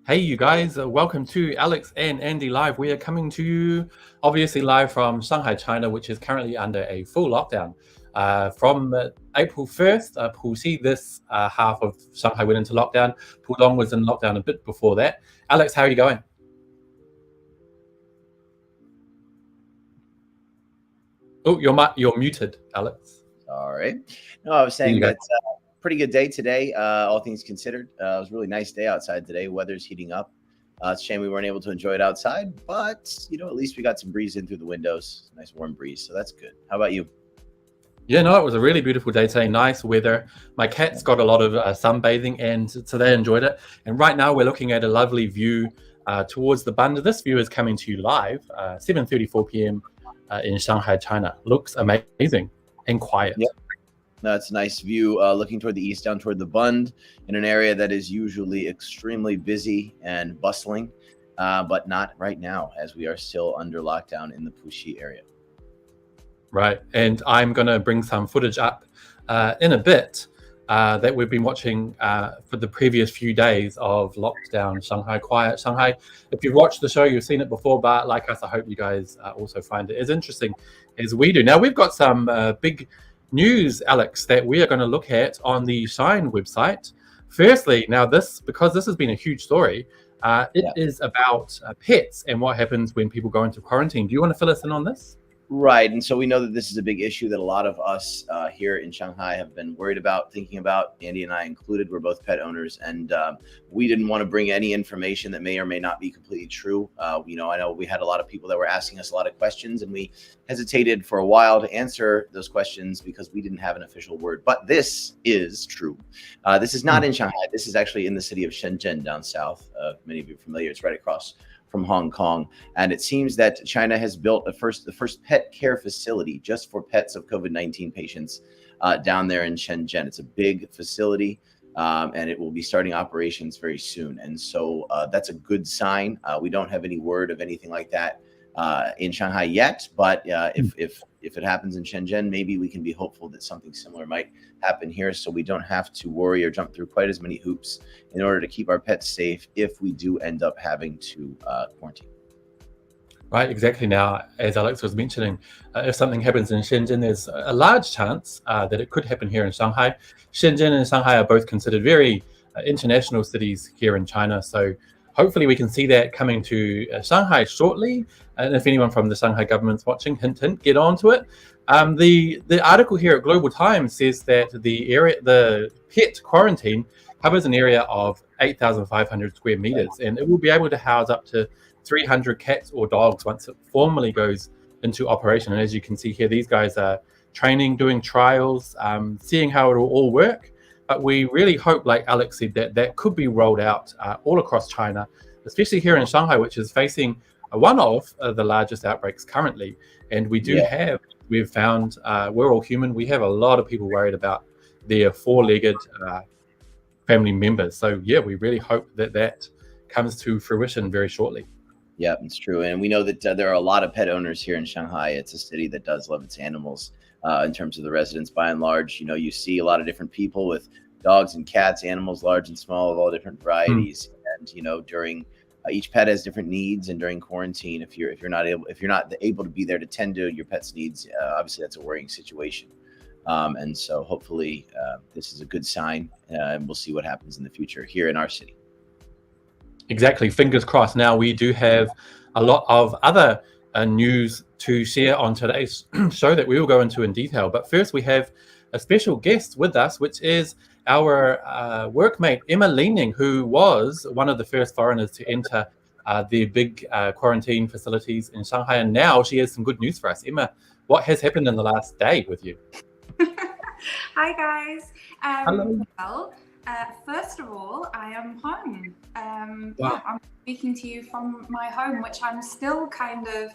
Hey, you guys, welcome to Alex and Andy Live. We are coming to you obviously live from Shanghai, China, which is currently under a full lockdown. From April 1st, Puxi, this half of Shanghai went into lockdown. Pudong was in lockdown a bit before that. Alex, how are you going? Oh, you're muted, Alex. All right. No, I was There you saying go. that pretty good day today, all things considered. It was a really nice day outside today. Weather's heating up. It's a shame we weren't able to enjoy it outside, but at least we got some breeze in through the windows. Nice warm breeze, so that's good. How about you? Yeah, no, it was a really beautiful day today. Nice weather. My cats got a lot of sunbathing, and so they enjoyed it. And right now we're looking at a lovely view towards the Bund. This view is coming to you live, 7:34 p.m. In Shanghai, China. Looks amazing and quiet. Yep. That's a nice view looking toward the east, down toward the Bund, in an area that is usually extremely busy and bustling, but not right now, as we are still under lockdown in the Puxi area. Right, and I'm going to bring some footage up in a bit that we've been watching for the previous few days of lockdown, Shanghai, quiet Shanghai. If you've watched the show, you've seen it before, but like us, I hope you guys also find it as interesting as we do. Now, we've got some big news, Alex, that we are going to look at on the Shine website. Firstly, now because this has been a huge story, it is about pets and what happens when people go into quarantine. Do you want to fill us in on this? Right. And so we know that this is a big issue that a lot of us here in Shanghai have been worried about, thinking about, Andy and I included. We're both pet owners, and we didn't want to bring any information that may or may not be completely true. I know we had a lot of people that were asking us a lot of questions, and we hesitated for a while to answer those questions because we didn't have an official word. But this is true. This is not in Shanghai. This is actually in the city of Shenzhen down south. Many of you are familiar. It's right across from Hong Kong, and it seems that China has built the first pet care facility just for pets of COVID-19 patients down there in Shenzhen. It's a big facility, and it will be starting operations very soon. And so that's a good sign. We don't have any word of anything like that in Shanghai yet, but if it happens in Shenzhen, maybe we can be hopeful that something similar might happen here, so we don't have to worry or jump through quite as many hoops in order to keep our pets safe if we do end up having to quarantine. Right, exactly. Now, as Alex was mentioning, if something happens in Shenzhen, there's a large chance that it could happen here in Shanghai. Shenzhen and Shanghai are both considered very international cities here in China, so hopefully we can see that coming to Shanghai shortly. And if anyone from the Shanghai government's watching, hint, hint, get on to it. The article here at Global Times says that the pet quarantine covers an area of 8,500 square meters, and it will be able to house up to 300 cats or dogs once it formally goes into operation. And as you can see here, these guys are training, doing trials, seeing how it will all work. But we really hope, like Alex said, that could be rolled out all across China, especially here in Shanghai, which is facing one of the largest outbreaks currently. And we do we've found, we're all human. We have a lot of people worried about their four-legged family members. So yeah, we really hope that comes to fruition very shortly. Yeah, it's true. And we know that there are a lot of pet owners here in Shanghai. It's a city that does love its animals. In terms of the residents, by and large, you see a lot of different people with dogs and cats, animals large and small of all different varieties. And during each pet has different needs, and during quarantine, if you're not able to be there to tend to your pet's needs, obviously that's a worrying situation. And so hopefully this is a good sign, and we'll see what happens in the future here in our city. Exactly. Fingers crossed. Now, we do have a lot of other news to share on today's show that we will go into in detail. But first, we have a special guest with us, which is our workmate, Emma Leaning, who was one of the first foreigners to enter the big quarantine facilities in Shanghai. And now she has some good news for us. Emma, what has happened in the last day with you? Hi, guys. Hello. Well, first of all, I am home. Wow. I'm speaking to you from my home, which I'm still kind of,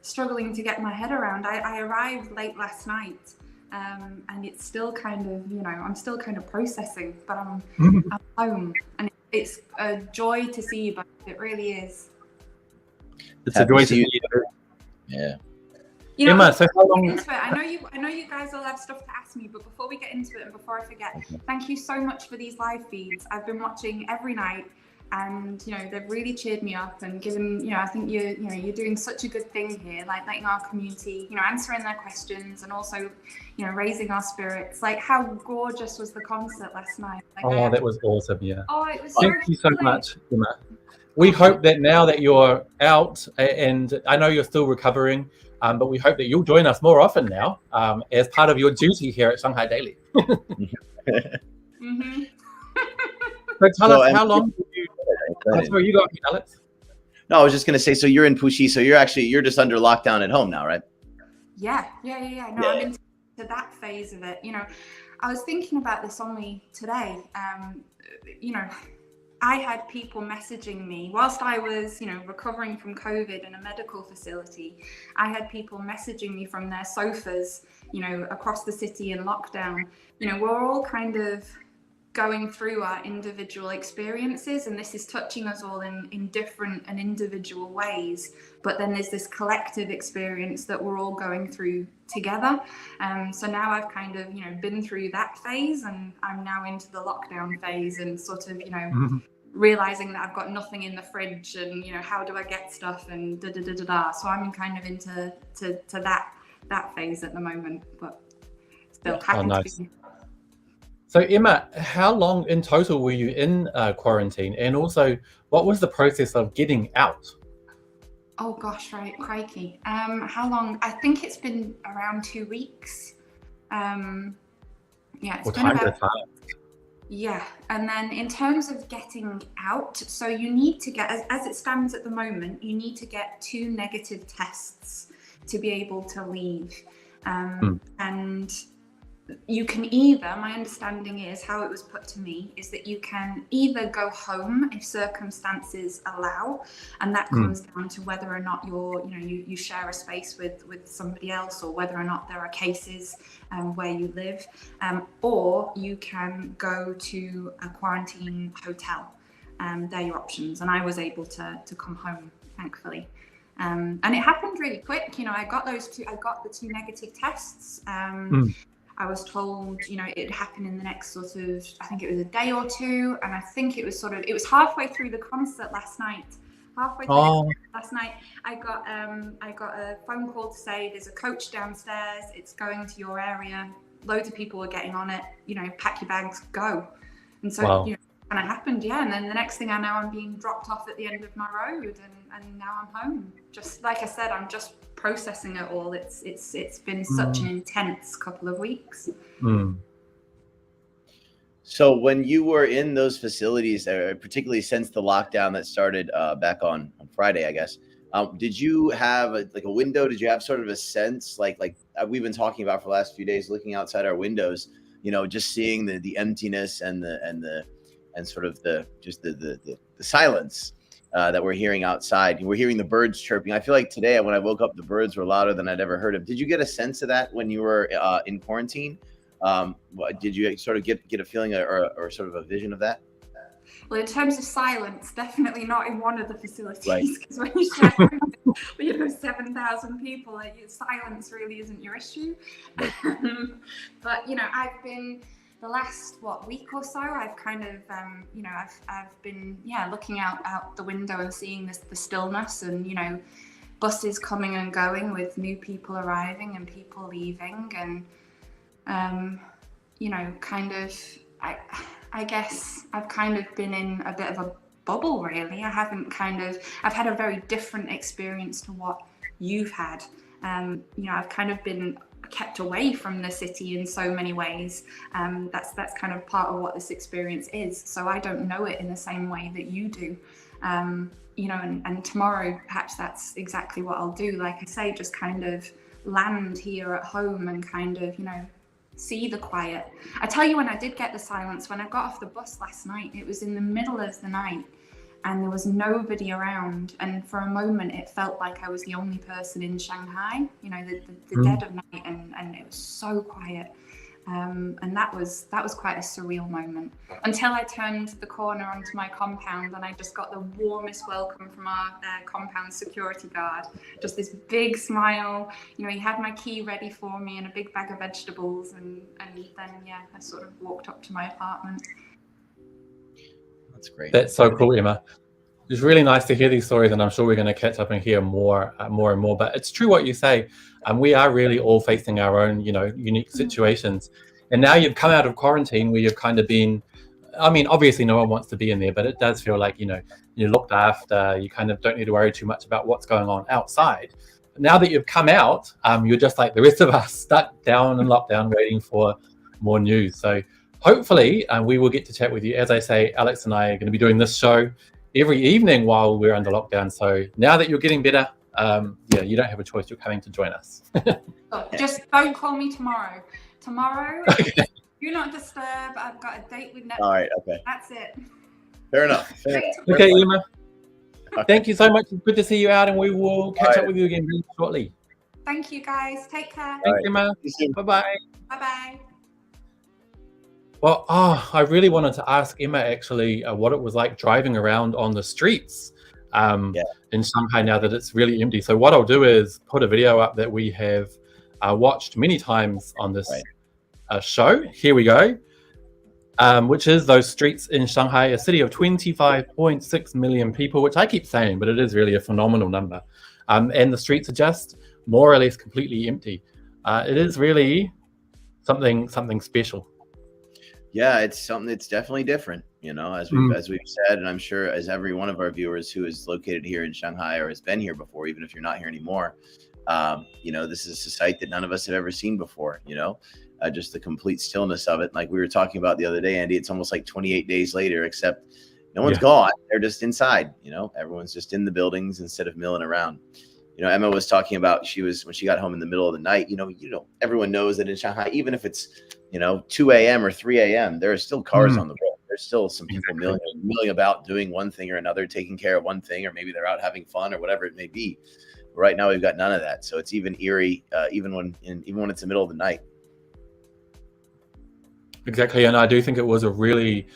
struggling to get my head around. I arrived late last night, and it's still kind of, I'm still kind of processing, but I'm home, and it's a joy to see you both. It really is. It's a joy to see you. Yeah. Emma, so how long? I know you guys all have stuff to ask me, but before we get into it and before I forget, thank you so much for these live feeds. I've been watching every night. and they've really cheered me up and given, I think you're doing such a good thing here, like letting our community, answering their questions, and also raising our spirits. Like, how gorgeous was the concert last night? Like, that was awesome. Yeah. Oh, it was Thank you so much, Emma. We hope that now that you're out, and I know you're still recovering, but we hope that you'll join us more often now as part of your duty here at Shanghai Daily. Mm-hmm. So tell us, how long did you... Sorry, you got me, Alex. No, I was just going to say, so you're in Puxi, so you're just under lockdown at home now, right? Yeah. No, I'm into that phase of it. I was thinking about this only today. I had people messaging me whilst I was, recovering from COVID in a medical facility. I had people messaging me from their sofas, across the city in lockdown. We're all kind of going through our individual experiences, and this is touching us all in different and individual ways. But then there's this collective experience that we're all going through together. So now I've kind of, been through that phase, and I'm now into the lockdown phase, and sort of, realizing that I've got nothing in the fridge, and how do I get stuff, and so I'm kind of into that phase at the moment, but still happy nice. to be. So Emma, how long in total were you in quarantine, and also what was the process of getting out? Oh gosh, right, crikey. How long? I think it's been around 2 weeks. It's been about. Yeah, and then in terms of getting out, so you need to get, as it stands at the moment, you need to get 2 negative tests to be able to leave. And you can either, my understanding is, how it was put to me, is that you can either go home if circumstances allow, and that comes down to whether or not you share a space with somebody else, or whether or not there are cases where you live, or you can go to a quarantine hotel. They're your options, and I was able to come home, thankfully. And it happened really quick. I got the 2 negative tests. I was told, it'd happen in the next sort of, I think it was a day or 2. And I think it was halfway through the concert last night. Last night, I got a phone call to say there's a coach downstairs. It's going to your area. Loads of people are getting on it. Pack your bags, go. And so, kind of happened, yeah. And then the next thing I know, I'm being dropped off at the end of my road, and now I'm home. Just like I said, I'm just processing it all. It's been such an intense couple of weeks. So when you were in those facilities, particularly since the lockdown that started back on Friday, I guess, did you have a window? Did you have sort of a sense, like we've been talking about for the last few days, looking outside our windows, just seeing the emptiness and sort of the silence that we're hearing outside. We're hearing the birds chirping. I feel like today when I woke up, the birds were louder than I'd ever heard of. Did you get a sense of that when you were in quarantine? Did you sort of get a feeling or sort of a vision of that? Well, in terms of silence, definitely not in one of the facilities, right? Because when you share 7,000 people, silence really isn't your issue. But I've been, the last week or so, I've kind of I've been looking out the window and seeing the stillness, and buses coming and going with new people arriving and people leaving, and I guess I've kind of been in a bit of a bubble, really. I've had a very different experience to what you've had. I've kind of been kept away from the city in so many ways. That's kind of part of what this experience is. So I don't know it in the same way that you do. And tomorrow, perhaps that's exactly what I'll do. Like I say, just kind of land here at home and kind of, see the quiet. I tell you, when I did get the silence, when I got off the bus last night, it was in the middle of the night and there was nobody around. And for a moment, it felt like I was the only person in Shanghai, the dead of night, and it was so quiet. And that was quite a surreal moment, until I turned the corner onto my compound and I just got the warmest welcome from our compound security guard. Just this big smile. He had my key ready for me and a big bag of vegetables, and then I sort of walked up to my apartment. That's great. That's so cool, Emma. It's really nice to hear these stories, and I'm sure we're going to catch up and hear more and more. But it's true what you say. We are really all facing our own, unique situations. And now you've come out of quarantine where you've kind of been, obviously no one wants to be in there, but it does feel like, you're looked after. You kind of don't need to worry too much about what's going on outside. Now that you've come out, you're just like the rest of us, stuck down in lockdown, waiting for more news. So hopefully we will get to chat with you. As I say, Alex and I are going to be doing this show every evening while we're under lockdown. So now that you're getting better, you don't have a choice. You're coming to join us. Just don't call me tomorrow. Okay. Do not disturb. I've got a date with Netflix. All right. Okay. That's it. Fair enough. Okay, Emma. Thank you so much. It's good to see you out, and we will catch up with you again really shortly. Thank you, guys. Take care. Thanks, Emma. Bye-bye. Bye-bye. Well, I really wanted to ask Emma actually what it was like driving around on the streets in Shanghai now that it's really empty. So what I'll do is put a video up that we have watched many times on this show. Here we go, which is those streets in Shanghai, a city of 25.6 million people, which I keep saying, but it is really a phenomenal number. And the streets are just more or less completely empty. It is really something special. Yeah, it's something that's definitely different, as we've said, and I'm sure as every one of our viewers who is located here in Shanghai or has been here before, even if you're not here anymore, this is a site that none of us have ever seen before, just the complete stillness of it. Like we were talking about the other day, Andy, it's almost like 28 days later, except no one's gone. They're just inside, everyone's just in the buildings instead of milling around. Emma was talking about when she got home in the middle of the night, everyone knows that in Shanghai, even if it's, 2 a.m. or 3 a.m., there are still cars on the road. There's still some people milling about doing one thing or another, taking care of one thing, or maybe they're out having fun or whatever it may be. But right now, we've got none of that. So it's even eerie, even when it's the middle of the night. Exactly. And I do think it was a really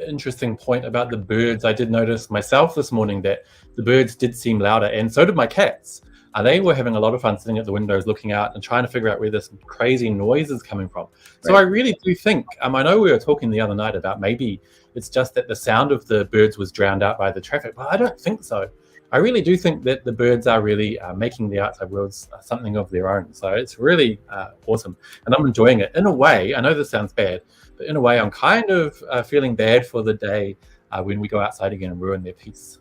interesting point about the birds. I did notice myself this morning that the birds did seem louder, and so did my cats. They were having a lot of fun sitting at the windows looking out and trying to figure out where this crazy noise is coming from. So I really do think, I know we were talking the other night about maybe it's just that the sound of the birds was drowned out by the traffic, but I don't think so. I really do think that the birds are really making the outside world something of their own. So it's really awesome. And I'm enjoying it. In a way, I know this sounds bad, but in a way, I'm kind of feeling bad for the day when we go outside again and ruin their peace.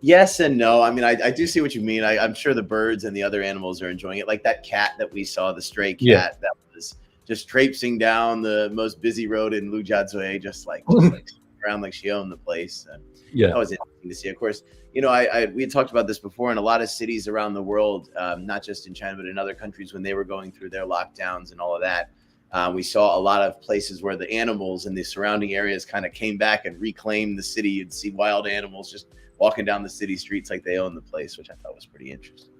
Yes and no. I do see what you mean. I'm sure the birds and the other animals are enjoying it. Like that cat that we saw, the stray cat that was just traipsing down the most busy road in Lujiazui, just like around like she owned the place. That was interesting to see. Of course, we had talked about this before in a lot of cities around the world, not just in China, but in other countries when they were going through their lockdowns and all of that. We saw a lot of places where the animals in the surrounding areas kind of came back and reclaimed the city. You'd see wild animals just walking down the city streets like they own the place, which I thought was pretty interesting.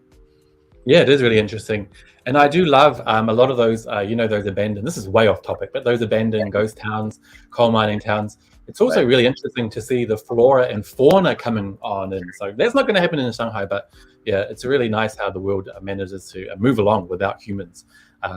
Yeah, it is really interesting. And I do love a lot of those, those abandoned, this is way off topic, but those abandoned ghost towns, coal mining towns. It's also really interesting to see the flora and fauna coming on. And so that's not going to happen in Shanghai, but yeah, it's really nice how the world manages to move along without humans.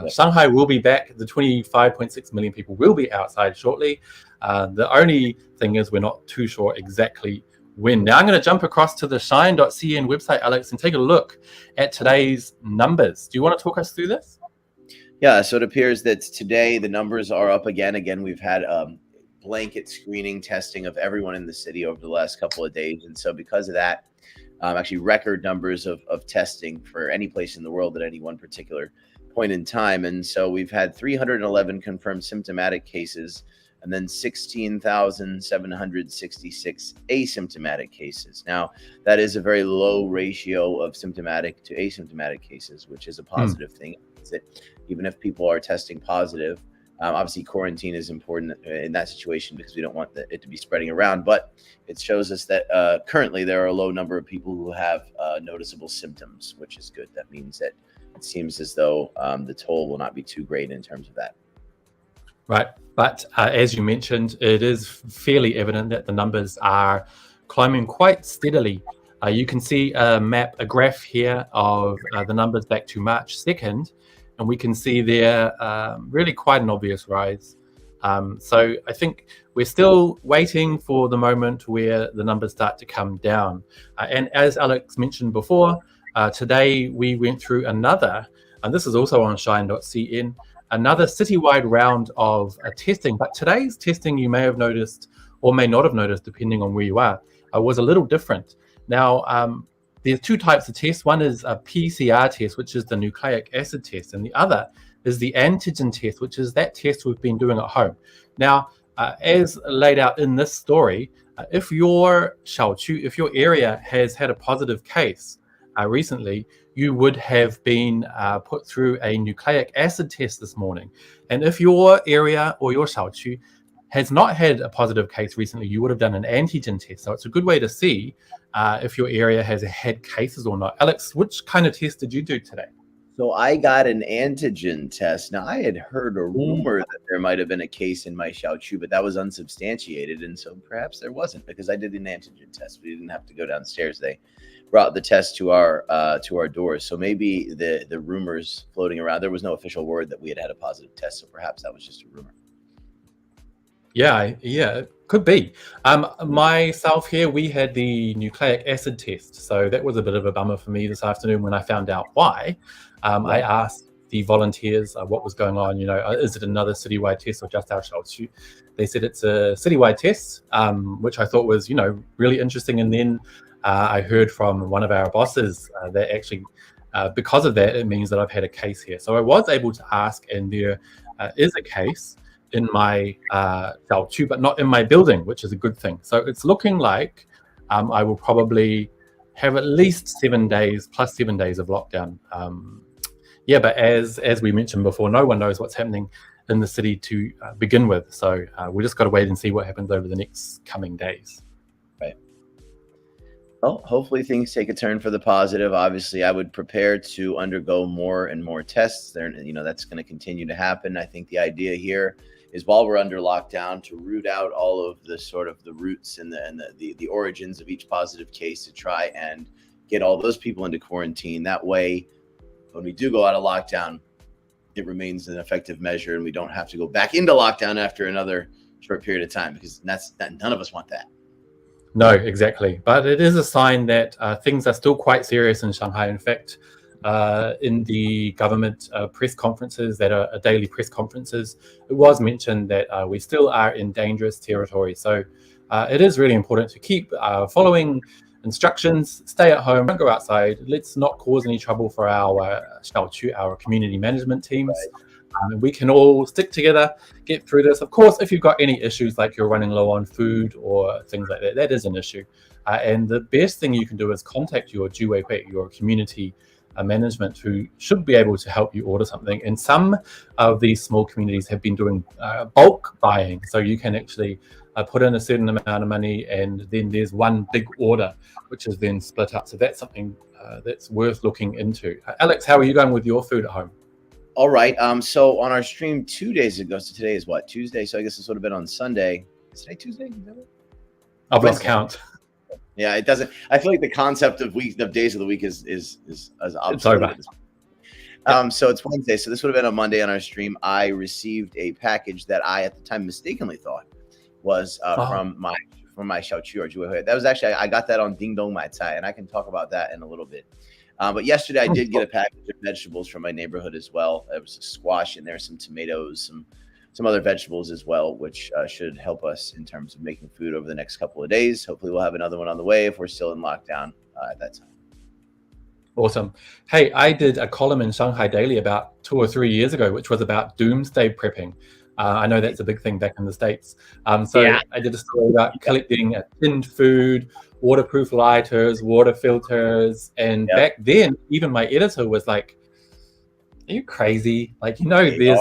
Shanghai will be back. The 25.6 million people will be outside shortly. The only thing is we're not too sure exactly when. Now I'm going to jump across to the shine.cn website, Alex, and take a look at today's numbers. Do you want to talk us through this? Yeah, so it appears that today the numbers are up again. Again, we've had blanket screening testing of everyone in the city over the last couple of days. And so because of that, actually record numbers of testing for any place in the world at any one particular point in time. And so we've had 311 confirmed symptomatic cases, and then 16,766 asymptomatic cases. Now, that is a very low ratio of symptomatic to asymptomatic cases, which is a positive thing. That even if people are testing positive, obviously quarantine is important in that situation because we don't want it to be spreading around. But it shows us that currently there are a low number of people who have noticeable symptoms, which is good. That means that it seems as though the toll will not be too great in terms of that. Right. But as you mentioned, it is fairly evident that the numbers are climbing quite steadily. You can see a graph here of the numbers back to March 2nd, and we can see there really quite an obvious rise. So I think we're still waiting for the moment where the numbers start to come down. And as Alex mentioned before, today we went through another, and this is also on shine.cn, another citywide round of testing. But today's testing, you may have noticed or may not have noticed, depending on where you are, was a little different. Now, there's two types of tests. One is a PCR test, which is the nucleic acid test, and the other is the antigen test, which is that test we've been doing at home. Now, as laid out in this story, if your area has had a positive case recently, you would have been put through a nucleic acid test this morning. And if your area or your 小区 has not had a positive case recently, you would have done an antigen test. So it's a good way to see if your area has had cases or not. Alex, which kind of test did you do today? So I got an antigen test. Now, I had heard a rumor that there might have been a case in my Xiaochu, but that was unsubstantiated. And so perhaps there wasn't, because I did an antigen test. We didn't have to go downstairs. They brought the test to our doors. So maybe the rumors floating around, there was no official word that we had a positive test. So perhaps that was just a rumor. Yeah, could be. Myself here, we had the nucleic acid test. So that was a bit of a bummer for me this afternoon when I found out why. I asked the volunteers what was going on. Is it another citywide test or just our 小区? They said it's a citywide test, which I thought was, really interesting. And then I heard from one of our bosses that actually, because of that, it means that I've had a case here. So I was able to ask, and there is a case in my 小区, but not in my building, which is a good thing. So it's looking like I will probably have at least 7 days plus 7 days of lockdown. But as we mentioned before, no one knows what's happening in the city to begin with. So we just got to wait and see what happens over the next coming days. Right. Well, hopefully things take a turn for the positive. Obviously, I would prepare to undergo more and more tests. That's going to continue to happen. I think the idea here is, while we're under lockdown, to root out all of the sort of the roots and the origins of each positive case, to try and get all those people into quarantine. That way, when we do go out of lockdown, it remains an effective measure, and we don't have to go back into lockdown after another short period of time, because none of us want that. No, exactly. But it is a sign that things are still quite serious in Shanghai. In fact, in the government press conferences that are daily press conferences, it was mentioned that we still are in dangerous territory. So it is really important to keep following instructions, stay at home, don't go outside. Let's not cause any trouble for our 小区, our community management teams. Right. We can all stick together, get through this. Of course, if you've got any issues like you're running low on food or things like that, that is an issue. And the best thing you can do is contact your your community management, who should be able to help you order something. And some of these small communities have been doing bulk buying. So you can actually put in a certain amount of money, and then there's one big order, which is then split up. So that's something that's worth looking into. Alex, how are you going with your food at home? All right. So on our stream 2 days ago, so today is what, Tuesday? So I guess this would have been on Sunday. Is today Tuesday? Is that it? I've lost count. Yeah, it doesn't. I feel like the concept of days of the week is obsolete. So it's Wednesday. So this would have been on Monday on our stream. I received a package that I at the time mistakenly thought was from my Xiaochu or Juehui. That was actually, I got that on Ding Dong Mai Cai, and I can talk about that in a little bit. But yesterday I did get a package of vegetables from my neighborhood as well. There was a squash in there, some tomatoes, some other vegetables as well, which should help us in terms of making food over the next couple of days. Hopefully we'll have another one on the way if we're still in lockdown at that time. Awesome. Hey, I did a column in Shanghai Daily about 2 or 3 years ago, which was about doomsday prepping. I know that's a big thing back in the States. I did a story about collecting tinned food, waterproof lighters, water filters. And back then, even my editor was like, are you crazy? Like, there's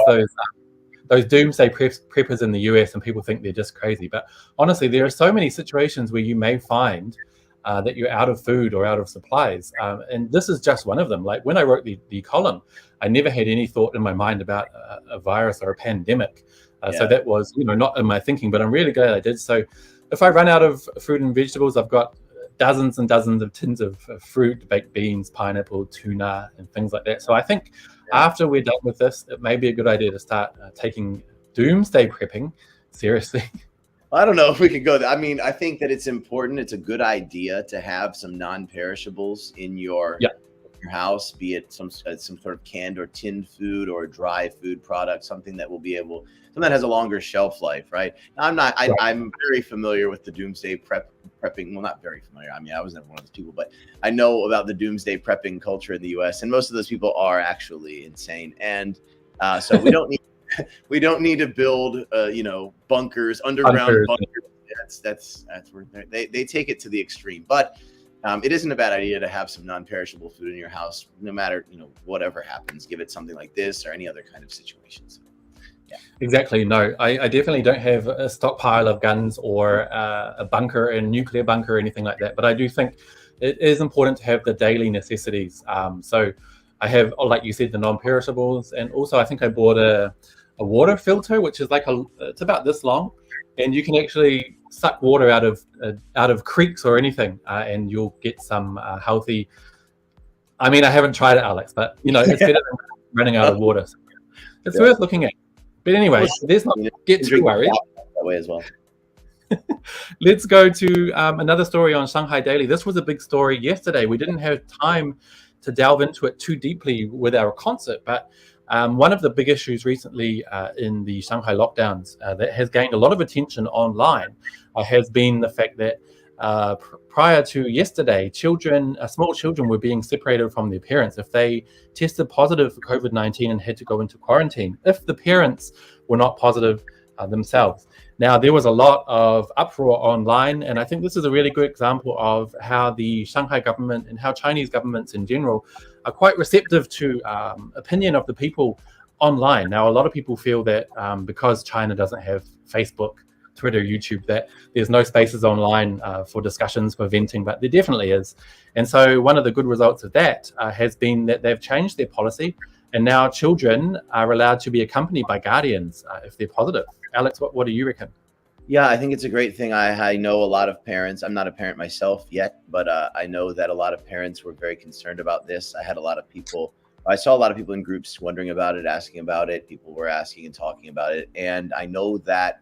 those doomsday preppers in the US, and people think they're just crazy. But honestly, there are so many situations where you may find that you're out of food or out of supplies. And this is just one of them. Like when I wrote the column, I never had any thought in my mind about a virus or a pandemic. So that was, not in my thinking, but I'm really glad I did. So if I run out of fruit and vegetables, I've got dozens and dozens of tins of fruit, baked beans, pineapple, tuna, and things like that. So I think after we're done with this, it may be a good idea to start taking doomsday prepping. Seriously. I don't know if we could go there. I mean, I think that it's important. It's a good idea to have some non-perishables in your house, be it some sort of canned or tinned food or dry food product, something that will be able, something that has a longer shelf life, right? Now, I'm very familiar with the doomsday prepping. Well, not very familiar. I mean, I was never one of those people, but I know about the doomsday prepping culture in the U.S. and most of those people are actually insane. And so we don't need. We don't need to build, bunkers, underground bunkers. That's where they take it to the extreme. But it isn't a bad idea to have some non-perishable food in your house, no matter whatever happens. Give it something like this or any other kind of situation. So, yeah. Exactly. No, I definitely don't have a stockpile of guns or a bunker, a nuclear bunker or anything like that. But I do think it is important to have the daily necessities. So I have, like you said, the non-perishables, and also I think I bought a water filter, which is it's about this long, and you can actually suck water out of creeks or anything, and you'll get some healthy. I mean, I haven't tried it, Alex, but it's better than running out of water. So it's worth looking at. But anyway, let's not get too worried. That way as well. Let's go to another story on Shanghai Daily. This was a big story yesterday. We didn't have time to delve into it too deeply with our concert, but one of the big issues recently in the Shanghai lockdowns that has gained a lot of attention online has been the fact that prior to yesterday, small children were being separated from their parents if they tested positive for COVID-19 and had to go into quarantine, if the parents were not positive themselves. Now, there was a lot of uproar online, and I think this is a really good example of how the Shanghai government and how Chinese governments in general are quite receptive to opinion of the people online. Now, a lot of people feel that because China doesn't have Facebook, Twitter, YouTube, that there's no spaces online for discussions, for venting, but there definitely is. And so one of the good results of that has been that they've changed their policy, and now children are allowed to be accompanied by guardians if they're positive. Alex, what do you reckon? Yeah, I think it's a great thing. I know a lot of parents. I'm not a parent myself yet, but I know that a lot of parents were very concerned about this. I saw a lot of people in groups wondering about it, asking about it. People were asking and talking about it. And I know that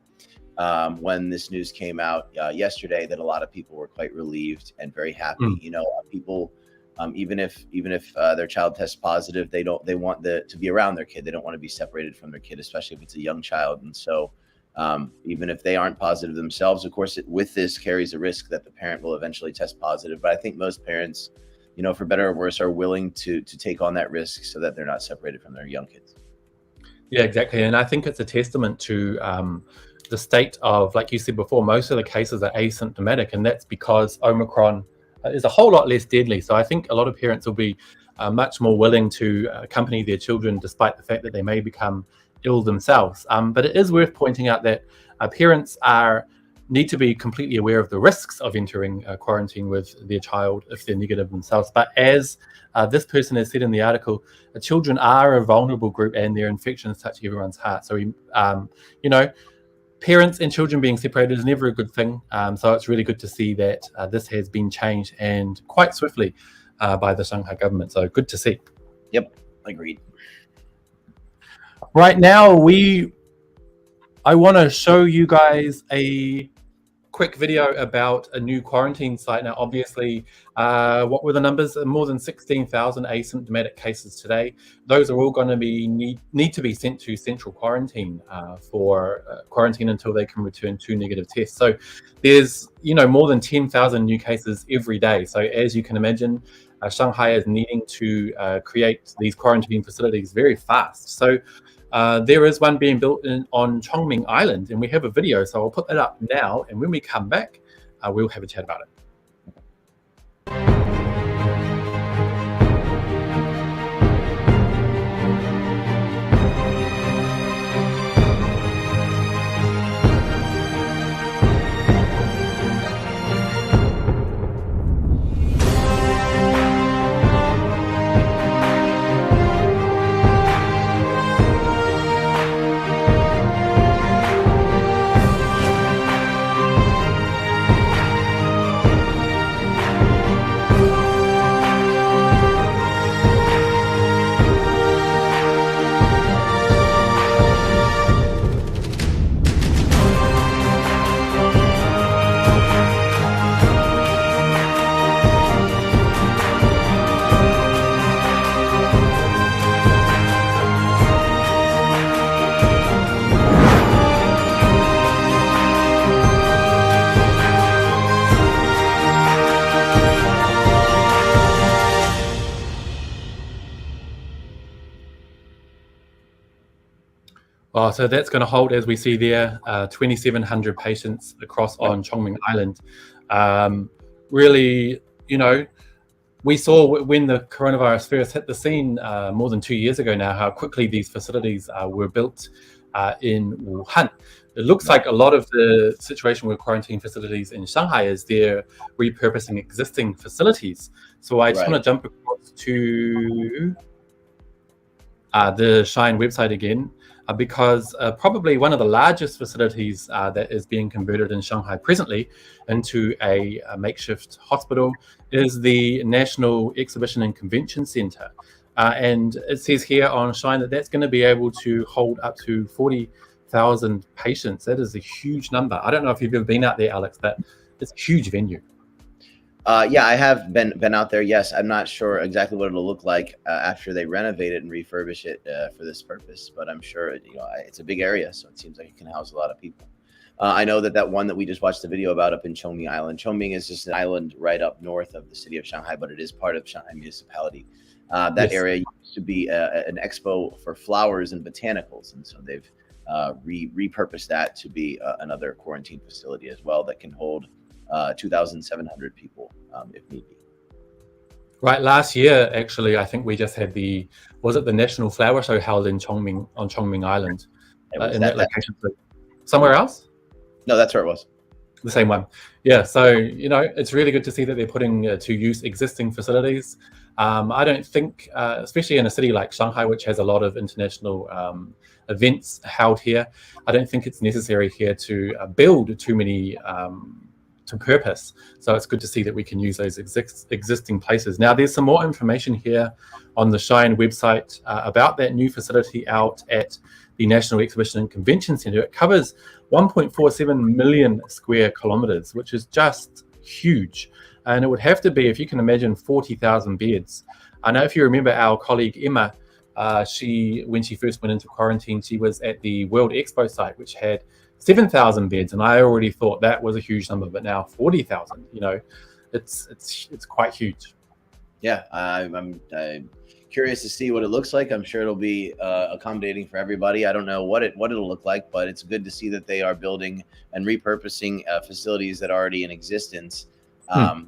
when this news came out yesterday, that a lot of people were quite relieved and very happy. People, even if their child tests positive, they want to be around their kid. They don't want to be separated from their kid, especially if it's a young child. And so even if they aren't positive themselves, of course, with this carries a risk that the parent will eventually test positive. But I think most parents, for better or worse, are willing to take on that risk so that they're not separated from their young kids. Yeah, exactly. And I think it's a testament to the state of, like you said before, most of the cases are asymptomatic, and that's because Omicron is a whole lot less deadly. So I think a lot of parents will be much more willing to accompany their children despite the fact that they may become ill themselves. But it is worth pointing out that parents need to be completely aware of the risks of entering quarantine with their child if they're negative themselves. But as this person has said in the article, children are a vulnerable group and their infections touch everyone's heart. So, parents and children being separated is never a good thing. So it's really good to see that this has been changed, and quite swiftly by the Shanghai government. So good to see. Yep, agreed. Right now, I want to show you guys a quick video about a new quarantine site. Now, obviously, what were the numbers? More than 16,000 asymptomatic cases today. Those are all going to need to be sent to central quarantine for quarantine until they can return 2 negative tests. So there's, more than 10,000 new cases every day. So as you can imagine, Shanghai is needing to create these quarantine facilities very fast. So there is one being built on Chongming Island, and we have a video, so I'll put that up now, and when we come back, we'll have a chat about it. Well, so that's going to hold, as we see there, 2,700 patients across on Chongming Island. Really, we saw when the coronavirus first hit the scene more than 2 years ago now, how quickly these facilities were built in Wuhan. It looks like a lot of the situation with quarantine facilities in Shanghai is they're repurposing existing facilities. So I just want to jump across to the Shine website again, because probably one of the largest facilities that is being converted in Shanghai presently into a makeshift hospital is the National Exhibition and Convention Center. And it says here on Shine that that's going to be able to hold up to 40,000 patients. That is a huge number. I don't know if you've ever been out there, Alex, but it's a huge venue. Yeah, I have been out there. Yes, I'm not sure exactly what it'll look like after they renovate it and refurbish it for this purpose, but I'm sure it's a big area, so it seems like it can house a lot of people. I know that one that we just watched the video about up in Chongming Island. Chongming is just an island right up north of the city of Shanghai, but it is part of Shanghai municipality. That area used to be an expo for flowers and botanicals, and so they've repurposed that to be another quarantine facility as well that can hold 2,700 people if need be. Right, last year, actually, I think we just had was it the National Flower Show held in on Chongming Island, in that location? Somewhere else? No, that's where it was. The same one. Yeah, so, it's really good to see that they're putting to use existing facilities. I don't think, especially in a city like Shanghai, which has a lot of international events held here, I don't think it's necessary here to build too many to purpose. So it's good to see that we can use those existing places. Now, there's some more information here on the Shine website about that new facility out at the National Exhibition and Convention Center. It covers 1.47 million square kilometers, which is just huge. And it would have to be, if you can imagine, 40,000 beds. I know if you remember our colleague Emma, when she first went into quarantine, she was at the World Expo site, which had 7,000 beds, and I already thought that was a huge number, but now 40,000, it's quite huge. Yeah, I'm curious to see what it looks like. I'm sure it'll be accommodating for everybody. I don't know what it'll look like, but it's good to see that they are building and repurposing facilities that are already in existence.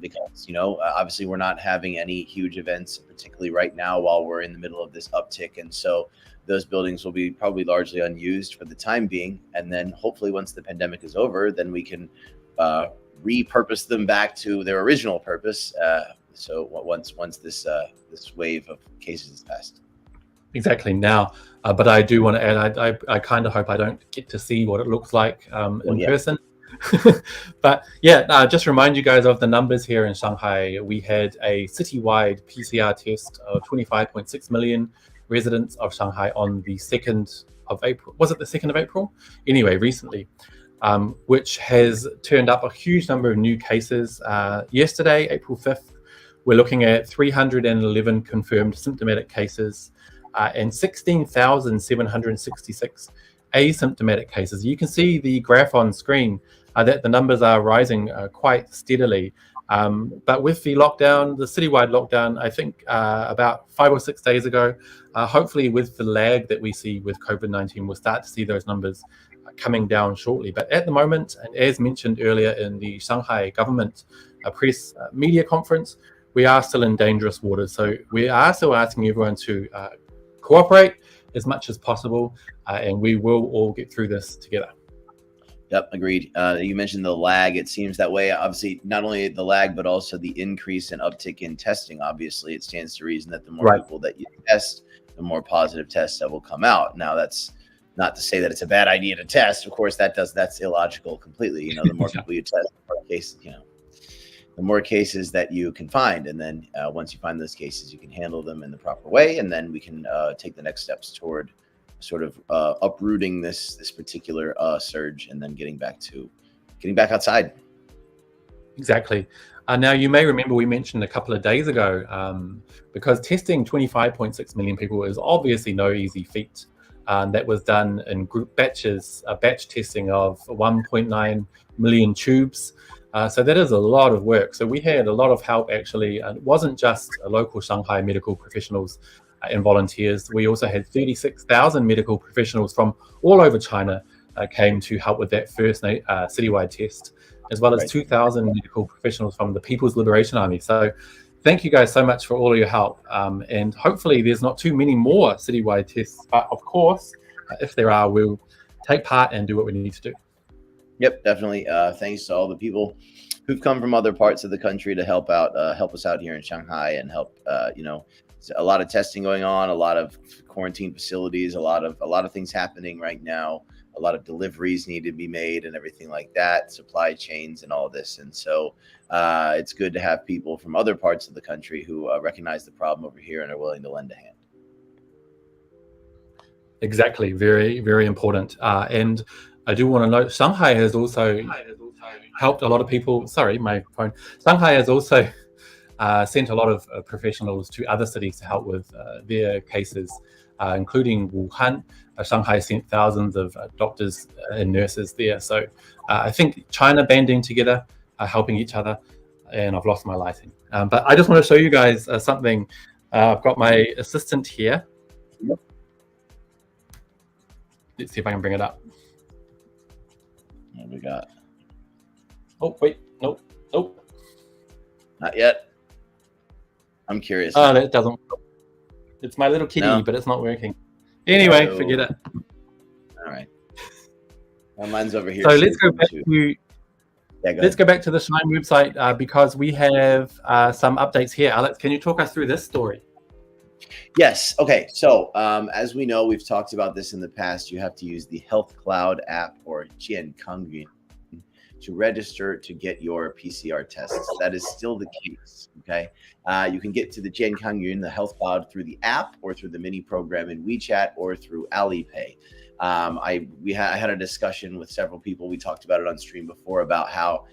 Because obviously we're not having any huge events, particularly right now while we're in the middle of this uptick, and so those buildings will be probably largely unused for the time being. And then hopefully once the pandemic is over, then we can repurpose them back to their original purpose. So once this wave of cases is passed. Exactly. Now, but I do want to add, I kind of hope I don't get to see what it looks like in person. But yeah, just remind you guys of the numbers here in Shanghai. We had a citywide PCR test of 25.6 million residents of Shanghai on the 2nd of April. Was it the 2nd of April? Anyway, recently, which has turned up a huge number of new cases. Yesterday, April 5th, we're looking at 311 confirmed symptomatic cases and 16,766 asymptomatic cases. You can see the graph on screen that the numbers are rising quite steadily. But with the lockdown, the citywide lockdown, I think about 5 or 6 days ago, hopefully with the lag that we see with COVID-19, we'll start to see those numbers coming down shortly. But at the moment, and as mentioned earlier in the Shanghai government press media conference, we are still in dangerous waters. So we are still asking everyone to cooperate as much as possible, and we will all get through this together. Yep, agreed. You mentioned the lag. It seems that way. Obviously, not only the lag, but also the increase and uptick in testing. Obviously, it stands to reason that the more people that you test, the more positive tests that will come out. Now, that's not to say that it's a bad idea to test. Of course, that's illogical completely. The more people you test, the more cases, the more cases that you can find. And then once you find those cases, you can handle them in the proper way. And then we can take the next steps toward sort of uprooting this particular surge and then getting back outside. Exactly. Now, you may remember we mentioned a couple of days ago, because testing 25.6 million people is obviously no easy feat. That was done in group batches, batch testing of 1.9 million tubes. So that is a lot of work. So we had a lot of help, actually. And it wasn't just local Shanghai medical professionals. and volunteers. We also had 36,000 medical professionals from all over China came to help with that first citywide test, as well as 2,000 medical professionals from the People's Liberation Army. So thank you guys so much for all of your help. And hopefully there's not too many more citywide tests, but of course, if there are, we'll take part and do what we need to do. Yep, definitely. Thanks to all the people who've come from other parts of the country to help us out here in Shanghai and help. A lot of testing going on, a lot of quarantine facilities, a lot of things happening right now. A lot of deliveries need to be made and everything like that, supply chains and all of this. And so it's good to have people from other parts of the country who recognize the problem over here and are willing to lend a hand. Exactly. Very, very important. And I do want to note, Shanghai has also helped a lot of people. Sorry, my phone. Shanghai has also sent a lot of professionals to other cities to help with their cases, including Wuhan. Shanghai sent thousands of doctors and nurses there. So I think China banding together, helping each other, and I've lost my lighting. But I just want to show you guys something. I've got my assistant here. Yep. Let's see if I can bring it up. What we got? Oh, wait. Nope. Not yet. I'm curious. Oh, that doesn't work. It's my little kitty, but it's not working. Anyway, forget it. All right. Well, mine's over here. So let's go back to go back to the Shine website because we have some updates here. Alex, can you talk us through this story? Yes. Okay. So as we know, we've talked about this in the past. You have to use the Health Cloud app or Jiankangyun to register to get your PCR tests. That is still the case. Okay. You can get to the Jiankangyun, the Health Cloud, through the app or through the mini program in WeChat or through Alipay. I had a discussion with several people. We talked about it on stream before about how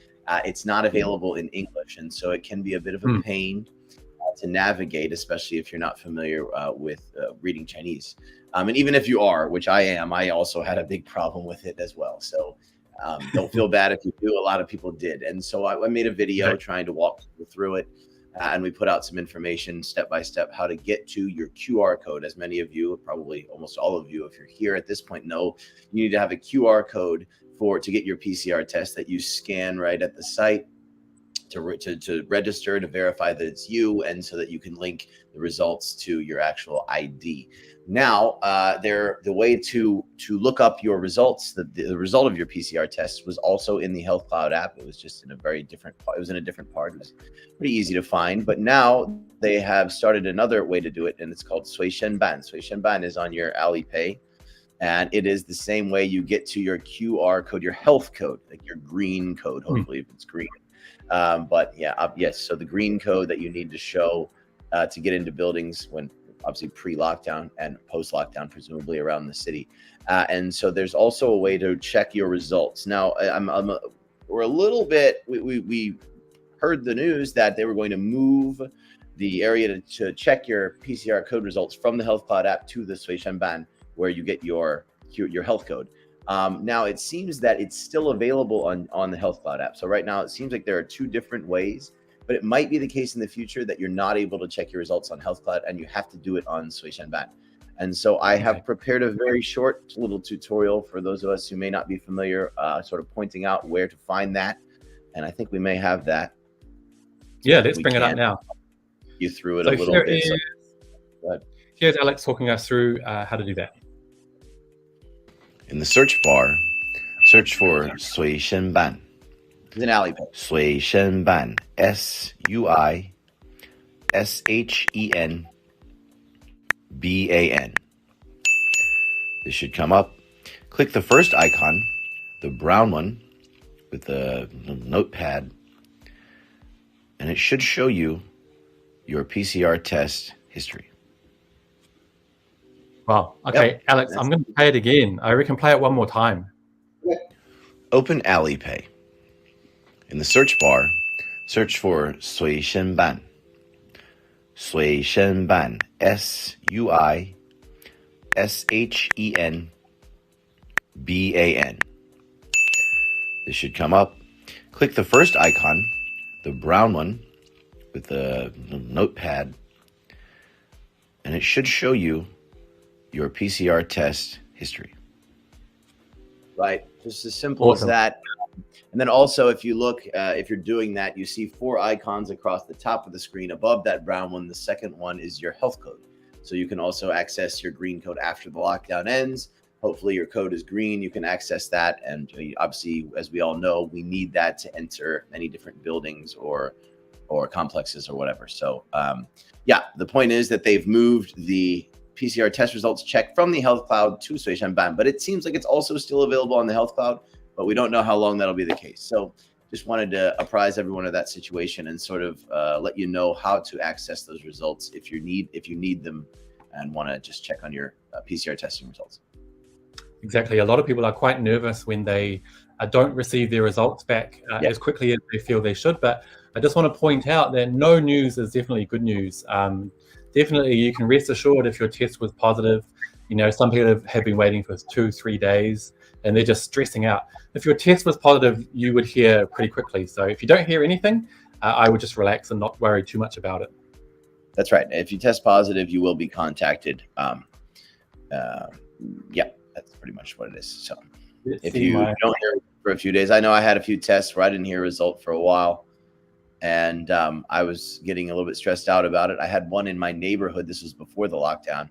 it's not available in English. And so it can be a bit of a pain to navigate, especially if you're not familiar with reading Chinese. And even if you are, which I am, I also had a big problem with it as well. So don't feel bad if you do. A lot of people did. And so I made a video trying to walk people through it. And we put out some information step by step how to get to your QR code. As many of you, probably almost all of you, if you're here at this point, know you need to have a QR code to get your PCR test that you scan right at the site to register, to verify that it's you, and so that you can link the results to your actual ID. Now, the way to look up your results, the result of your PCR test was also in the Health Cloud app. It was just in a very different part. It was in a different part. It was pretty easy to find. But now they have started another way to do it, and it's called Sui Shenban. Sui Shenban is on your Alipay, and it is the same way you get to your QR code, your health code, like your green code, hopefully if it's green. But yeah, yes. So the green code that you need to show to get into buildings when obviously pre-lockdown and post-lockdown, presumably around the city. And so there's also a way to check your results. Now, we're a little bit, we heard the news that they were going to move the area to check your PCR code results from the Health Cloud app to the Sui Shenban, where you get your health code. Now, it seems that it's still available on the Health Cloud app. So right now, it seems like there are two different ways, but it might be the case in the future that you're not able to check your results on Health Cloud and you have to do it on Sui Shenban. And so I have prepared a very short little tutorial for those of us who may not be familiar, sort of pointing out where to find that. And I think we may have that. Yeah, let's bring it up now. You threw it a little bit. Here's Alex talking us through how to do that. In the search bar, search for Sui Shenban. It's an Alipay. Sui Shenban. SUISHENBAN. This should come up. Click the first icon, the brown one with the notepad, and it should show you your PCR test history. Wow. Okay, Alex, I'm going to play it again. I reckon play it one more time. Open Alipay. In the search bar, search for Sui Shenban. Sui Shenban. SUISHENBAN. This should come up. Click the first icon, the brown one with the notepad, and it should show you your PCR test history. Right, just as simple as that. And then also, if you look, if you're doing that, you see 4 icons across the top of the screen. Above that brown one, the second one is your health code. So you can also access your green code after the lockdown ends. Hopefully your code is green. You can access that. And obviously, as we all know, we need that to enter many different buildings or complexes or whatever. So yeah, the point is that they've moved the PCR test results check from the health cloud to Shanghai, but it seems like it's also still available on the health cloud, but we don't know how long that'll be the case. So just wanted to apprise everyone of that situation and sort of let you know how to access those results if you need them and want to just check on your PCR testing results. Exactly. A lot of people are quite nervous when they don't receive their results back as quickly as they feel they should. But I just want to point out that no news is definitely good news. Definitely, you can rest assured if your test was positive. You know, some people have been waiting for 2-3 days and they're just stressing out. If your test was positive, you would hear pretty quickly. So if you don't hear anything, I would just relax and not worry too much about it. That's right. If you test positive, you will be contacted. Yeah, that's pretty much what it is. So if you don't hear for a few days, I know I had a few tests where I didn't hear a result for a while. And I was getting a little bit stressed out about it. I had one in my neighborhood. This was before the lockdown,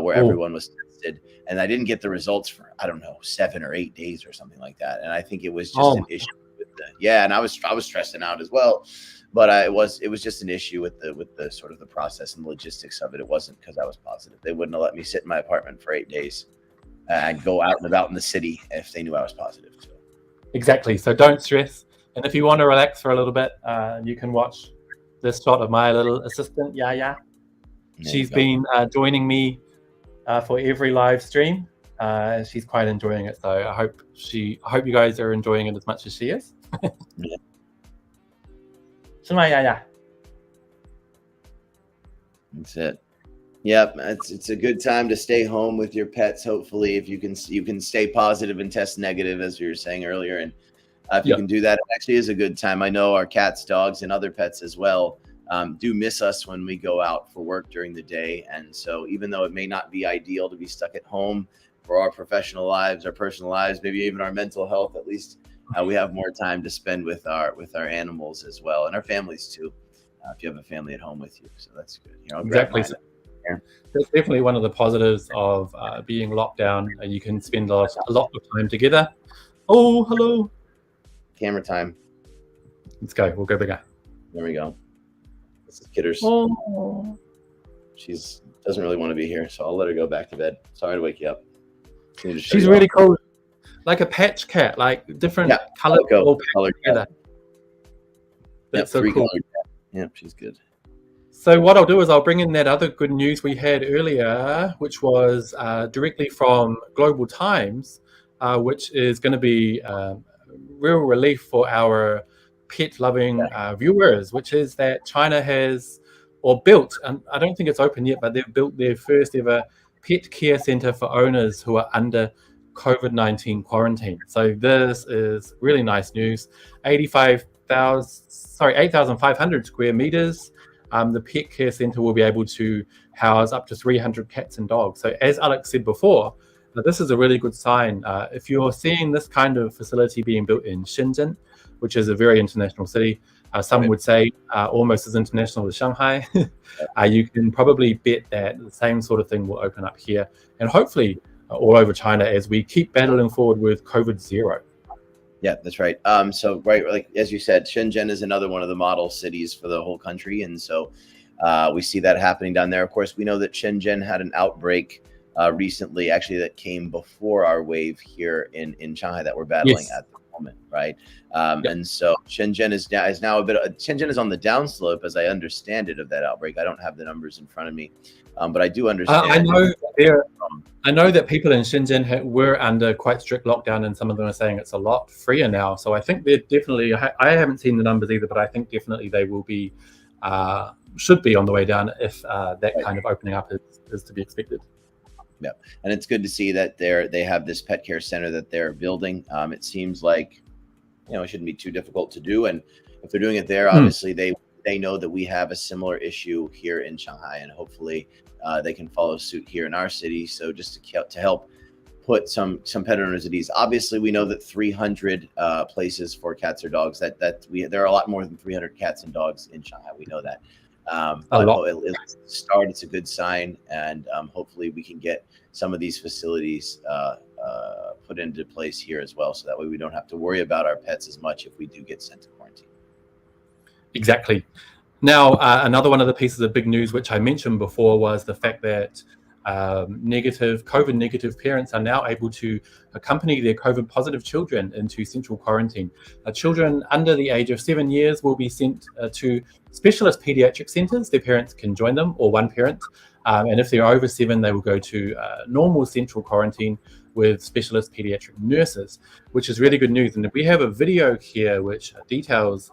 where everyone was tested, and I didn't get the results for, I don't know, 7 or 8 days or something like that. And I think it was just an issue with and I was stressing out as well. But it was just an issue with the sort of the process and the logistics of it. It wasn't because I was positive. They wouldn't have let me sit in my apartment for 8 days and go out and about in the city if they knew I was positive. So. Exactly. So don't stress. And if you want to relax for a little bit, you can watch this shot of my little assistant, Yaya. She's been joining me for every live stream. She's quite enjoying it. So I hope you guys are enjoying it as much as she is. Yeah. 是吗, Yaya? That's it. Yep, it's a good time to stay home with your pets. Hopefully, if you can stay positive and test negative, as we were saying earlier, and if you can do that, it actually is a good time. I know our cats, dogs, and other pets as well do miss us when we go out for work during the day. And so even though it may not be ideal to be stuck at home for our professional lives, our personal lives, maybe even our mental health, at least we have more time to spend with our animals as well, and our families too, if you have a family at home with you. So that's good. You know, exactly. That's definitely one of the positives of being locked down. You can spend a lot of time together. Oh, hello. Camera time. Let's go. We'll go bigger. There we go. This is Kitters. Oh. She doesn't really want to be here, so I'll let her go back to bed. Sorry to wake you up. She's really cool. Like a patch cat, like different color together. That's so cool. Yeah, she's good. So what I'll do is I'll bring in that other good news we had earlier, which was directly from Global Times, which is going to be real relief for our pet-loving viewers, which is that China has, or built, and I don't think it's open yet, but they've built their first ever pet care center for owners who are under COVID-19 quarantine. So this is really nice news. 8,500 square meters. The pet care center will be able to house up to 300 cats and dogs. So as Alex said before, this is a really good sign. If you're seeing this kind of facility being built in Shenzhen, which is a very international city, some would say almost as international as Shanghai, you can probably bet that the same sort of thing will open up here and hopefully all over China as we keep battling forward with COVID-0. Yeah, that's right. So, right, like as you said, Shenzhen is another one of the model cities for the whole country. And so we see that happening down there. Of course, we know that Shenzhen had an outbreak recently, actually, that came before our wave here in Shanghai that we're battling at the moment, right? And so Shenzhen is now Shenzhen is on the downslope, as I understand it, of that outbreak. I don't have the numbers in front of me, but I do understand. I know that people in Shenzhen were under quite strict lockdown, and some of them are saying it's a lot freer now. So I think they're definitely, I haven't seen the numbers either, but I think definitely they will be, should be on the way down if that kind of opening up is to be expected. Yeah, and it's good to see that they have this pet care center that they're building. It seems like, it shouldn't be too difficult to do. And if they're doing it there, obviously they know that we have a similar issue here in Shanghai, and hopefully they can follow suit here in our city. So just to help put some pet owners at ease. Obviously, we know that 300 places for cats or dogs. There are a lot more than 300 cats and dogs in Shanghai. We know that. But it's a good sign, and hopefully we can get some of these facilities put into place here as well, so that way we don't have to worry about our pets as much if we do get sent to quarantine. Exactly. Now, another one of the pieces of big news which I mentioned before was the fact that COVID negative parents are now able to accompany their COVID positive children into central quarantine. Children under the age of 7 years will be sent to specialist pediatric centres. Their parents can join them, or one parent. And if they're over 7, they will go to normal central quarantine with specialist pediatric nurses, which is really good news. And we have a video here which details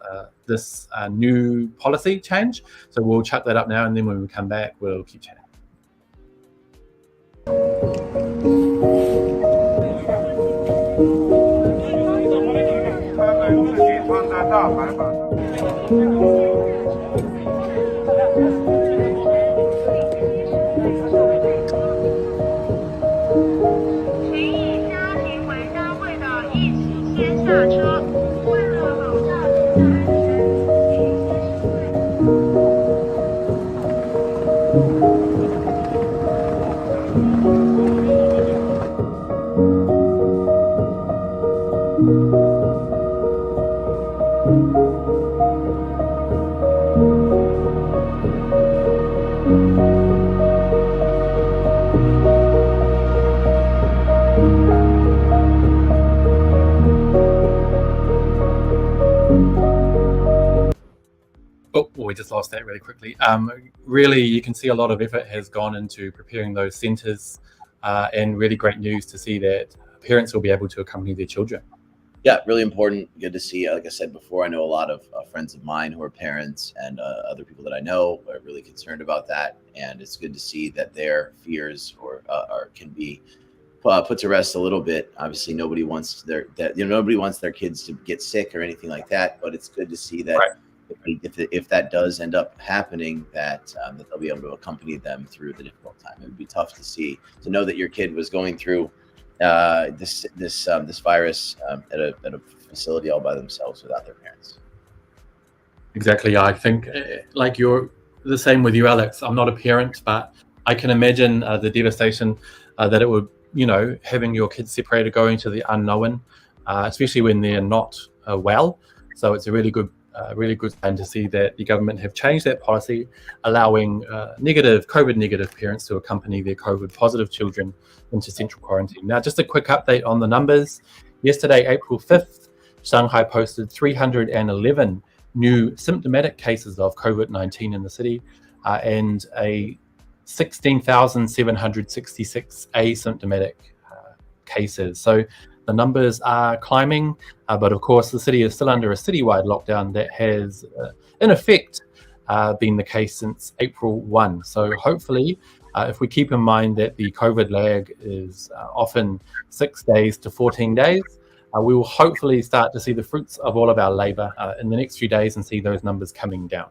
this new policy change. So we'll chuck that up now, and then when we come back, we'll keep chatting. We just lost that really quickly. Really, you can see a lot of effort has gone into preparing those centres, and really great news to see that parents will be able to accompany their children. Yeah, really important. Good to see. Like I said before, I know a lot of friends of mine who are parents, and other people that I know are really concerned about that. And it's good to see that their fears can be put to rest a little bit. Obviously, nobody wants their kids to get sick or anything like that. But it's good to see that. Right. If that does end up happening, that they'll be able to accompany them through the difficult time. It would be tough to know that your kid was going through this virus at a facility all by themselves without their parents. Exactly. I think like you're the same with you, Alex. I'm not a parent, but I can imagine the devastation that it would, having your kids separated, going to the unknown, especially when they're not well. So it's a really good sign to see that the government have changed that policy, allowing COVID negative parents to accompany their COVID positive children into central quarantine. Now, just a quick update on the numbers. Yesterday, April 5th, Shanghai posted 311 new symptomatic cases of COVID-19 in the city, and a 16,766 asymptomatic cases. So the numbers are climbing, but of course the city is still under a citywide lockdown that has, in effect, been the case since April 1. So hopefully, if we keep in mind that the COVID lag is often 6 days to 14 days, we will hopefully start to see the fruits of all of our labor in the next few days and see those numbers coming down.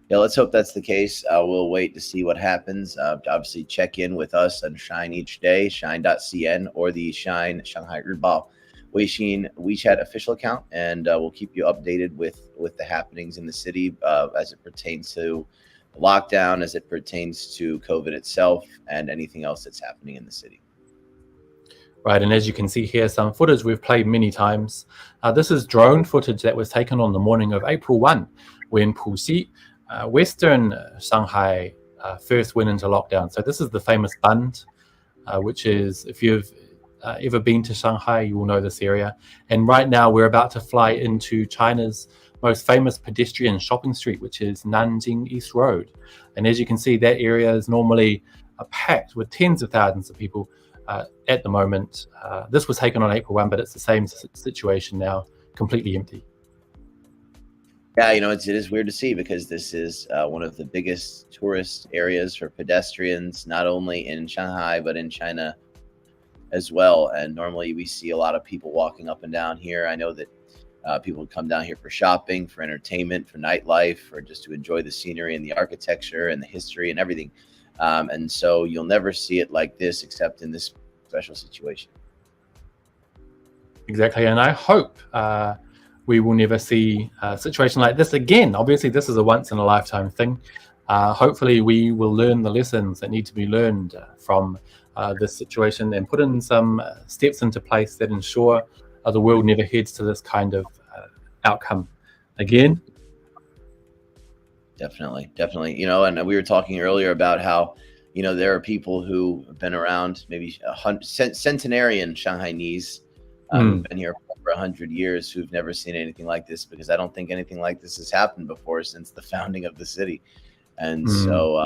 Yeah, let's hope that's the case. We'll wait to see what happens. Obviously, check in with us on Shine each day, shine.cn, or the Shine Shanghai Ribao WeChat official account, and we'll keep you updated with the happenings in the city as it pertains to lockdown, as it pertains to COVID itself, and anything else that's happening in the city. Right, and as you can see here, some footage we've played many times. This is drone footage that was taken on the morning of April 1, when Puxi, Western Shanghai, first went into lockdown. So this is the famous Bund, which is, if you've ever been to Shanghai, you will know this area. And right now we're about to fly into China's most famous pedestrian shopping street, which is Nanjing East Road. And as you can see, that area is normally packed with tens of thousands of people at the moment. This was taken on April 1, but it's the same situation now, completely empty. Yeah, it is weird to see, because this is one of the biggest tourist areas for pedestrians, not only in Shanghai, but in China as well. And normally we see a lot of people walking up and down here. I know that people come down here for shopping, for entertainment, for nightlife, or just to enjoy the scenery and the architecture and the history and everything. And so you'll never see it like this except in this special situation. Exactly, and I hope we will never see a situation like this again. Obviously, this is a once-in-a-lifetime thing. Hopefully, we will learn the lessons that need to be learned from this situation and put in some steps into place that ensure the world never heads to this kind of outcome again. Definitely. And we were talking earlier about how, there are people who have been around, maybe centenarian Shanghainese, who've been here for over 100 years, who've never seen anything like this, because I don't think anything like this has happened before since the founding of the city. And so,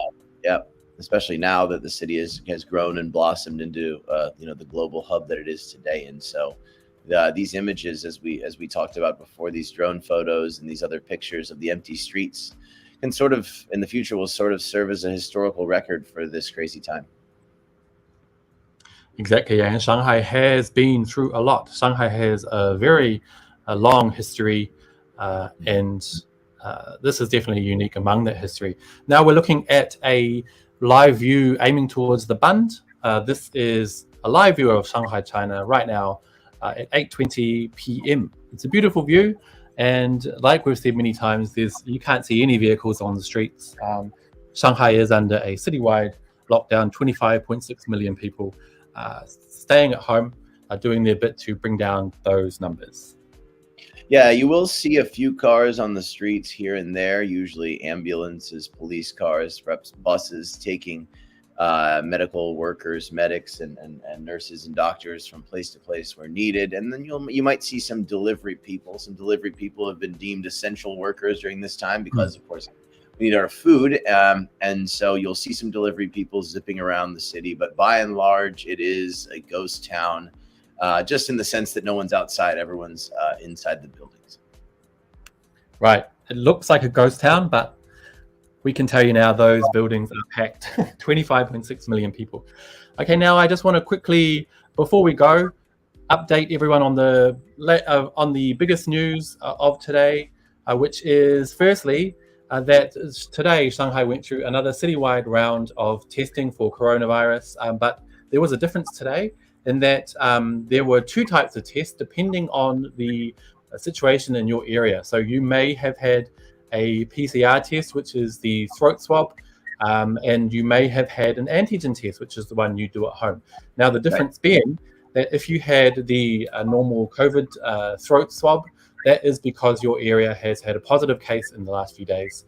especially now that the city has grown and blossomed into, the global hub that it is today. And so these images, as we talked about before, these drone photos and these other pictures of the empty streets can sort of, in the future, will sort of serve as a historical record for this crazy time. Exactly, and Shanghai has been through a lot. Shanghai has a very long history, and this is definitely unique among that history. Now we're looking at a live view aiming towards the Bund. This is a live view of Shanghai, China, right now at 8:20 p.m. It's a beautiful view, and like we've said many times, you can't see any vehicles on the streets. Shanghai is under a citywide lockdown. 25.6 million people staying at home, doing their bit to bring down those numbers. Yeah, you will see a few cars on the streets here and there, usually ambulances, police cars, perhaps buses taking medical workers, medics, and nurses and doctors from place to place where needed. And then you might see some delivery people. Some delivery people have been deemed essential workers during this time because, of course, we need our food. And so you'll see some delivery people zipping around the city. But by and large, it is a ghost town, just in the sense that no one's outside. Everyone's inside the buildings. Right. It looks like a ghost town, but we can tell you now those buildings are packed. 25.6 million people. Okay, now I just want to quickly, before we go, update everyone on the biggest news of today, which is firstly that today Shanghai went through another citywide round of testing for coronavirus, but there was a difference today in that there were two types of tests depending on the situation in your area. So you may have had a PCR test, which is the throat swab, and you may have had an antigen test, which is the one you do at home. Now, the difference being that if you had the normal COVID throat swab, that is because your area has had a positive case in the last few days.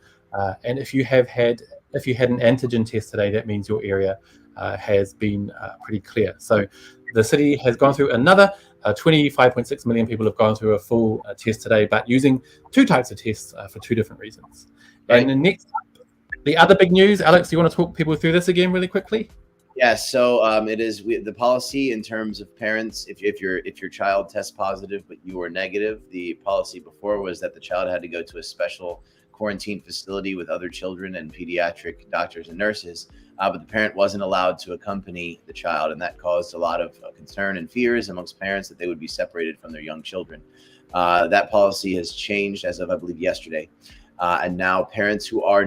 And if you had an antigen test today, that means your area has been pretty clear. So the city has gone through another 25.6 million people have gone through a full test today, but using two types of tests for two different reasons. Right. And then next, the other big news, Alex, do you want to talk people through this again really quickly? Yeah, so it is the policy in terms of parents. If your child tests positive but you are negative, the policy before was that the child had to go to a special quarantine facility with other children and pediatric doctors and nurses, but the parent wasn't allowed to accompany the child, and that caused a lot of concern and fears amongst parents that they would be separated from their young children. That policy has changed as of, I believe, yesterday. And now parents who are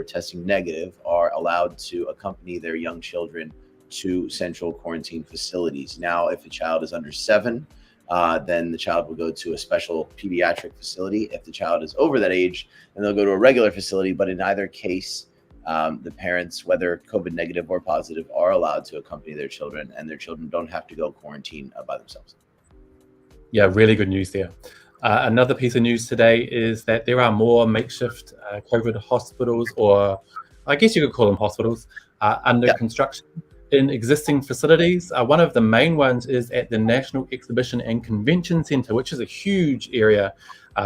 testing negative, are allowed to accompany their young children to central quarantine facilities. Now, if a child is under 7, then the child will go to a special pediatric facility. If the child is over that age, then they'll go to a regular facility. But in either case, the parents, whether COVID negative or positive, are allowed to accompany their children, and their children don't have to go quarantine by themselves. Yeah, really good news there. Another piece of news today is that there are more makeshift COVID hospitals, or I guess you could call them hospitals, under construction in existing facilities. One of the main ones is at the National Exhibition and Convention Center, which is a huge area,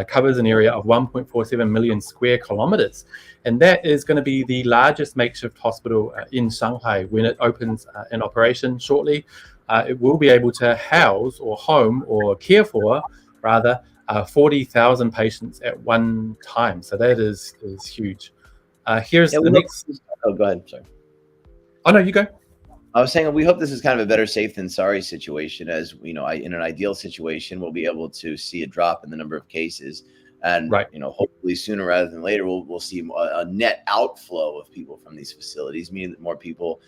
covers an area of 1.47 million square kilometers. And that is going to be the largest makeshift hospital in Shanghai. When it opens in operation shortly, it will be able to house or home or care for, rather, 40,000 patients at one time. So that is huge. Here's the next. Oh, go ahead. Sorry. Oh, no, you go. I was saying we hope this is kind of a better safe than sorry situation, as in an ideal situation, we'll be able to see a drop in the number of cases. And Right. hopefully sooner rather than later, we'll see a net outflow of people from these facilities, meaning that more people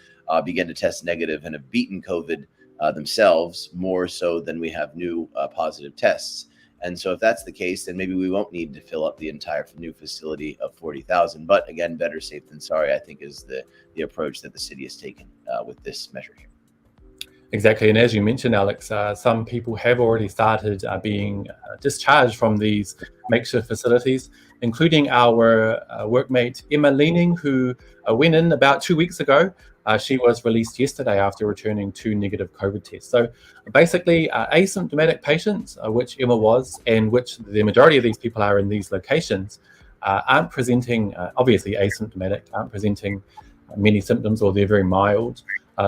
begin to test negative and have beaten COVID themselves, more so than we have new positive tests. And so if that's the case, then maybe we won't need to fill up the entire new facility of 40,000. But again, better safe than sorry, I think, is the approach that the city has taken with this measure here. Exactly. And as you mentioned, Alex, some people have already started being discharged from these makeshift facilities, including our workmate Emma Leaning, who went in about 2 weeks ago. She was released yesterday after returning 2 negative COVID tests. So basically, asymptomatic patients, which Emma was, and which the majority of these people are in these locations, aren't presenting, obviously asymptomatic, aren't presenting many symptoms, or they're very mild.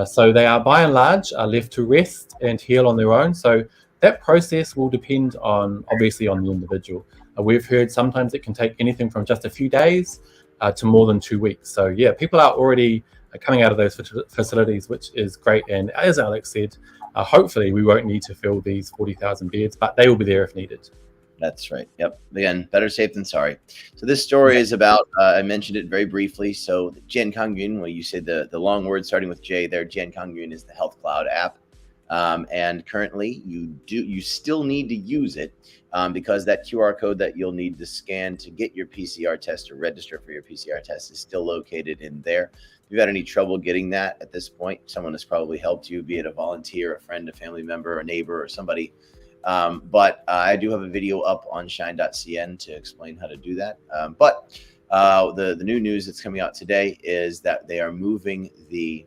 So they are by and large left to rest and heal on their own. So that process will depend obviously on the individual. We've heard sometimes it can take anything from just a few days to more than 2 weeks. So yeah, people are already coming out of those facilities, which is great. And as Alex said, hopefully we won't need to fill these 40,000 beds, but they will be there if needed. That's right. Yep. Again, better safe than sorry. So this story is about, I mentioned it very briefly. So Jiankangyun, well, you said the long word starting with J there, Jiankangyun is the Health Cloud app. And currently you still need to use it because that QR code that you'll need to scan to get your PCR test or register for your PCR test is still located in there. If you've had any trouble getting that at this point, someone has probably helped you, be it a volunteer, a friend, a family member, a neighbor, or somebody. But I do have a video up on shine.cn to explain how to do that. But the new news that's coming out today is that they are moving the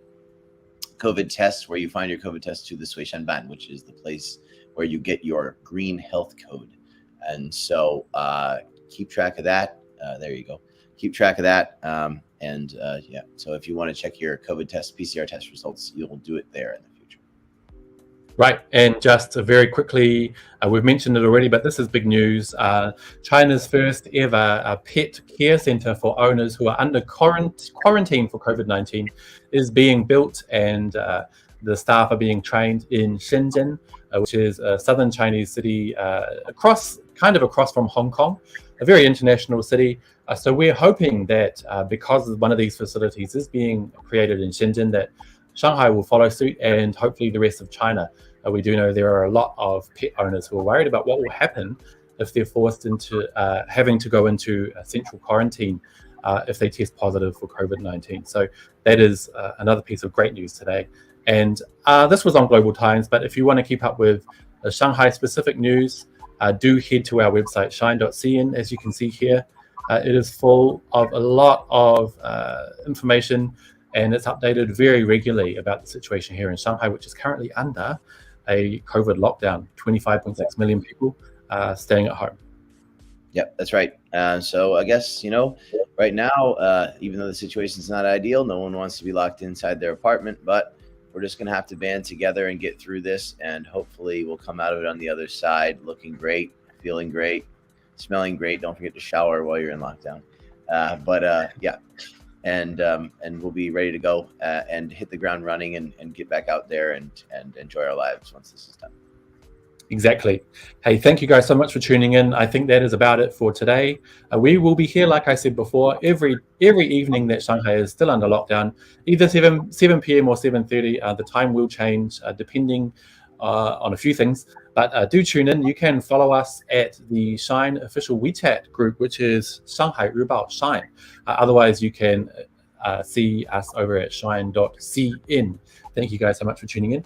COVID tests, where you find your COVID test, to the Suishanban, which is the place where you get your green health code. And so keep track of that. There you go. Keep track of that. Yeah, so if you want to check your COVID test, PCR test results, you'll do it there in the future. Right. And just very quickly, we've mentioned it already, but this is big news. China's first ever pet care center for owners who are under quarantine for COVID-19 is being built, and the staff are being trained in Shenzhen, which is a southern Chinese city across from Hong Kong, a very international city. So we're hoping that because one of these facilities is being created in Shenzhen, that Shanghai will follow suit, and hopefully the rest of China. We do know there are a lot of pet owners who are worried about what will happen if they're forced into having to go into a central quarantine if they test positive for COVID-19. So that is another piece of great news today. And this was on Global Times, but if you want to keep up with Shanghai specific news, do head to our website, shine.cn. As you can see here, it is full of a lot of information, and it's updated very regularly about the situation here in Shanghai, which is currently under a COVID lockdown. 25.6 million people staying at home. Yep, that's right. So I guess, right now, even though the situation is not ideal, no one wants to be locked inside their apartment, but we're just going to have to band together and get through this, and hopefully we'll come out of it on the other side looking great, feeling great, smelling great. Don't forget to shower while you're in lockdown. Yeah. And we'll be ready to go and hit the ground running and get back out there and enjoy our lives once this is done. Exactly. Hey, thank you guys so much for tuning in. I think that is about it for today. We will be here, like I said before, every evening that Shanghai is still under lockdown, either 7 p.m. or 7:30. The time will change depending on a few things. But do tune in. You can follow us at the Shine official WeChat group, which is Shanghai Ribao Shine. Otherwise, you can see us over at shine.cn. Thank you guys so much for tuning in.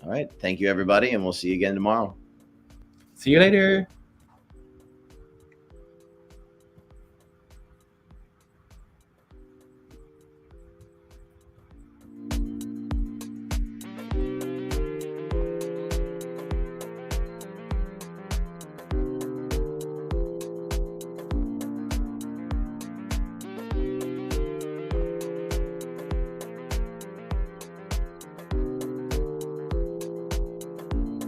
All right. Thank you, everybody. And we'll see you again tomorrow. See you later.